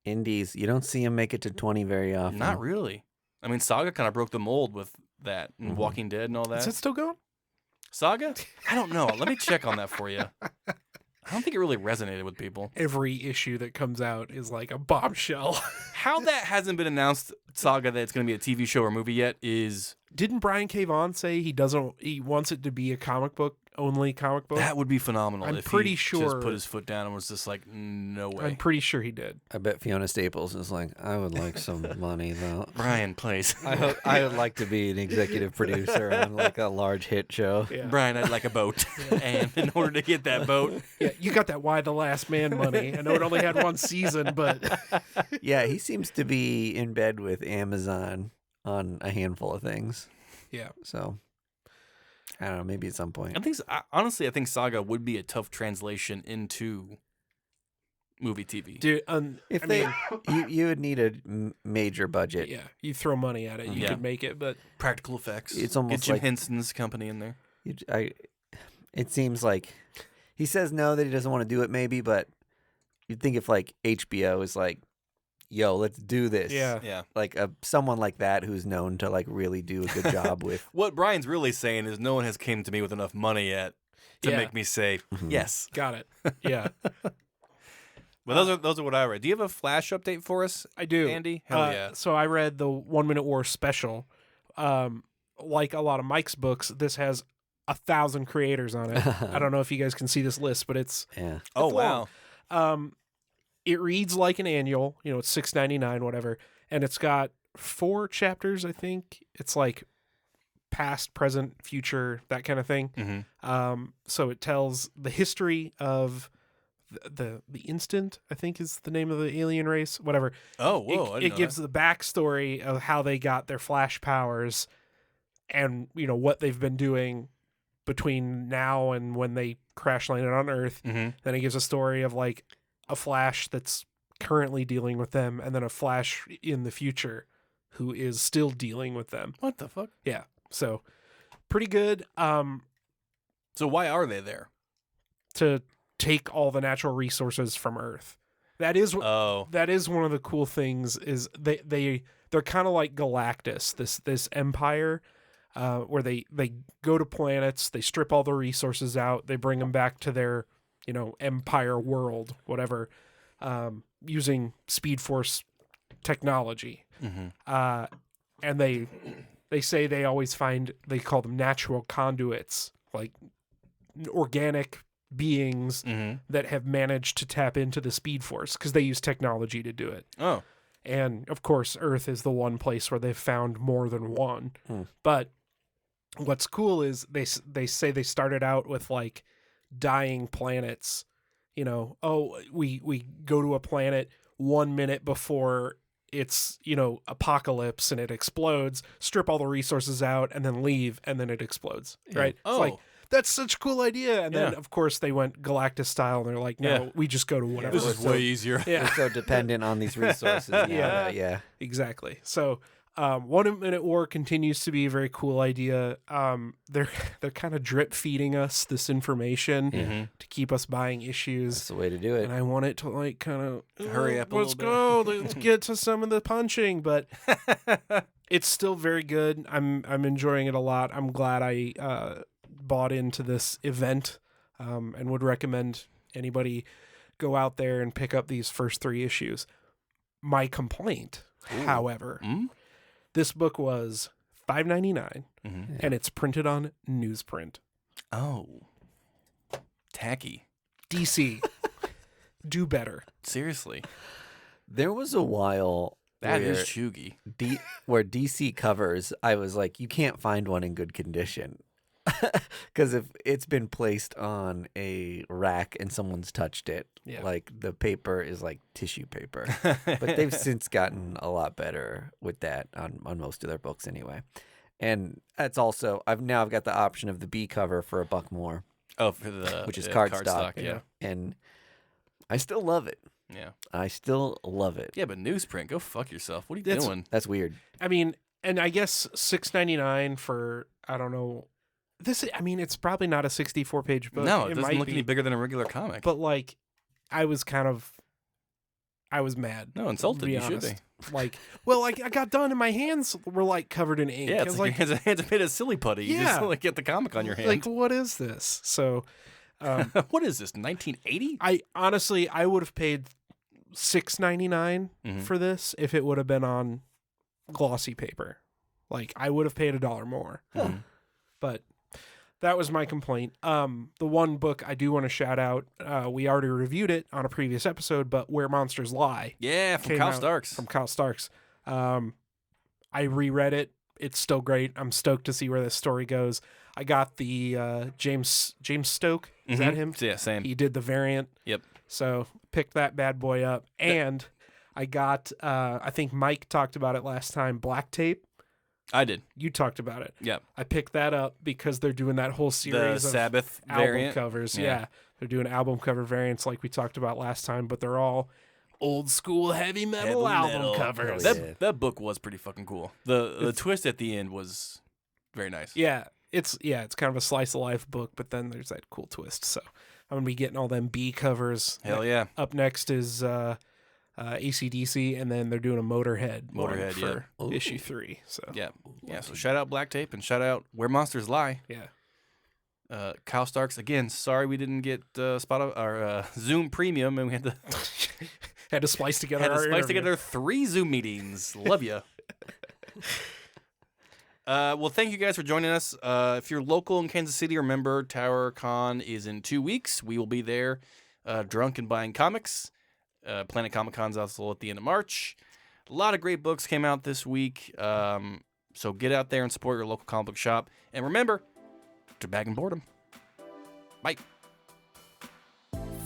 Indies, you don't see him make it to 20 very often.
Not really. I mean, Saga kind of broke the mold with that, and
Mhm.
Walking Dead and all that.
Is it still going?
Saga? I don't know. Let me check on that for you. I don't think it really resonated with people.
Every issue that comes out is like a bombshell.
How that hasn't been announced, Saga, that it's going to be a TV show or movie yet is...
Didn't Brian K. Vaughan say he wants it to be a only comic book?
That would be phenomenal.
I'm
if
pretty
he
sure-
just put his foot down and was just like, no way.
I'm pretty sure he did.
I bet Fiona Staples is like, I would like some money though.
Brian, please.
I would like to be an executive producer on like a large hit show.
Yeah.
Brian, I'd like a boat. And in order to get that boat,
Yeah, you got that Why the Last Man money. I know it only had one season, but
Yeah, he seems to be in bed with Amazon on a handful of things.
yeah.
So I don't know, maybe at some point.
honestly, I think Saga would be a tough translation into movie TV.
Dude,
If
I
they,
mean,
you would need a major budget.
yeah, you throw money at it, you
Yeah.
could make it, but
Practical effects.
It's almost
Get Jim
like-
Henson's company in there.
It seems like he says no, that he doesn't want to do it maybe, but you'd think if like HBO is like, yo, let's do this.
Yeah.
Yeah.
Like someone like that who's known to like really do a good job with.
What Brian's really saying is no one has came to me with enough money yet to
Yeah.
make me say
Mhm.
yes.
got it. Yeah,
But those are what I read. Do you have a Flash update for us,
I do.
Andy? Hell yeah.
So I read the 1 Minute War special. Like a lot of Mike's books, this has 1,000 creators on it. I don't know if you guys can see this list, but it's
Yeah.
Oh
it's
wow.
long. It reads like an annual. You know, it's $6.99, whatever, and it's got 4 chapters. I think it's like past, present, future, that kind of thing.
Mm-hmm.
So it tells the history of the Instant, I think is the name of the alien race, whatever.
Oh whoa. I
It
didn't know
gives
that.
the backstory of how they got their Flash powers, and you know what they've been doing between now and when they crash landed on Earth.
Mhm.
Then it gives a story of like a Flash that's currently dealing with them, and then a Flash in the future who is still dealing with them.
What the fuck?
Yeah, so pretty good.
So why are they there?
To take all the natural resources from Earth. That is
Oh.
that is one of the cool things. Is they're kind of like Galactus, this empire, where they go to planets, they strip all the resources out, they bring them back to their empire world, whatever, using Speed Force technology.
Mm-hmm.
And they say they always find, they call them natural conduits, like organic beings
Mm-hmm.
that have managed to tap into the Speed Force because they use technology to do it.
Oh.
And of course, Earth is the one place where they've found more than one. But what's cool is they say they started out with like dying planets. You know, we go to a planet 1 minute before it's apocalypse and it explodes, strip all the resources out, and then leave, and then it explodes.
Yeah.
Right?
Oh.
It's like, that's such a cool idea. And then
Yeah.
of course they went Galactus style, and they're like, no,
Yeah.
we just go to whatever.
This
we're
is
so-
way easier.
Yeah.
We're so dependent on these resources now.
Yeah.
Yeah.
Exactly. So, 1 Minute War continues to be a very cool idea. They're kind of drip feeding us this information
Mm-hmm.
to keep us buying issues,
That's the way to do it.
and I want it to like kind of
Hurry up a
Let's
little
go. Let's get to some of the punching, but it's still very good. I'm enjoying it a lot. I'm glad I bought into this event, and would recommend anybody go out there and pick up these first 3 issues. My complaint,
Ooh.
however,
Mm?
this book was $5.99
Mm-hmm.
and it's printed on newsprint.
Oh. Tacky.
DC, do better.
Seriously.
There was a while
That
where,
is chuggy.
where DC covers, I was like, you can't find one in good condition. Because if it's been placed on a rack and someone's touched it,
Yeah.
like the paper is like tissue paper. But they've since gotten a lot better with that on most of their books anyway. And that's also I've got the option of the B cover for $1 more,
Oh, for the
which is
yeah,
cardstock.
Yeah.
and I still love it.
Yeah.
I still love it.
Yeah, but newsprint, go fuck yourself. What are you
That's-
doing?
That's weird.
I mean, And I guess $6.99 for, I don't know. It's probably not a 64-page book.
No, it doesn't
might
look
be,
any bigger than a regular comic.
but like, I was mad.
No, insulted.
To be
You should
honest.
be.
Like, well, like I got done and my hands were like covered in ink.
Yeah,
I
it's
was
like your hands are made of silly putty. You just
Yeah.
like get the comic on your hand.
like, what is this? So,
What is this? 1980?
I honestly, I would have paid $6.99
Mhm.
for this if it would have been on glossy paper. Like, I would have paid $1 more.
Mhm.
But that was my complaint. The one book I do want to shout out, we already reviewed it on a previous episode, but Where Monsters Lie
Yeah, from
Came
Kyle
out
Starks.
from Kyle Starks. I reread it. It's still great. I'm stoked to see where this story goes. I got the James Stoke. Is that
Mhm.
him?
Yeah, same.
He did the variant.
Yep.
So picked that bad boy up. And I got, I think Mike talked about it last time, Black Tape.
I did.
You talked about it.
Yep.
I picked that up because they're doing that whole
The
series of
Sabbath
album
variant.
covers.
Yeah.
Yeah. They're doing album cover variants like we talked about last time, but they're all old school heavy metal
Heavy
album
metal.
covers.
Hell
That that book was pretty fucking cool. The twist at the end was very nice.
Yeah. It's kind of a slice of life book, but then there's that cool twist. So I'm gonna be getting all them B covers.
Hell yeah.
Up next is AC/DC, and then they're doing a Motorhead one
Motorhead,
for
yeah.
issue 3. So
Yeah. Yeah. So shout out Black Tape and shout out Where Monsters Lie.
yeah.
Kyle Starks again. Sorry we didn't get Zoom Premium and we had to
Had to splice together.
had to
our
splice
interview.
together 3 Zoom meetings. Love you. Well, thank you guys for joining us. If you're local in Kansas City, remember Tower Con is in 2 weeks. We will be there, drunk and buying comics. Planet Comic Con's also at the end of March. A lot of great books came out this week. So get out there and support your local comic book shop. And remember to bag and boredom. Bye.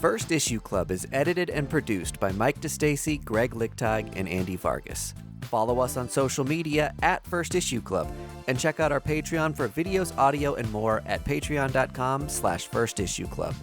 First Issue Club is edited and produced by Mike DeStacy, Greg Lichtag, and Andy Vargas. Follow us on social media at First Issue Club, and check out our Patreon for videos, audio, and more at patreon.com/firstissueclub.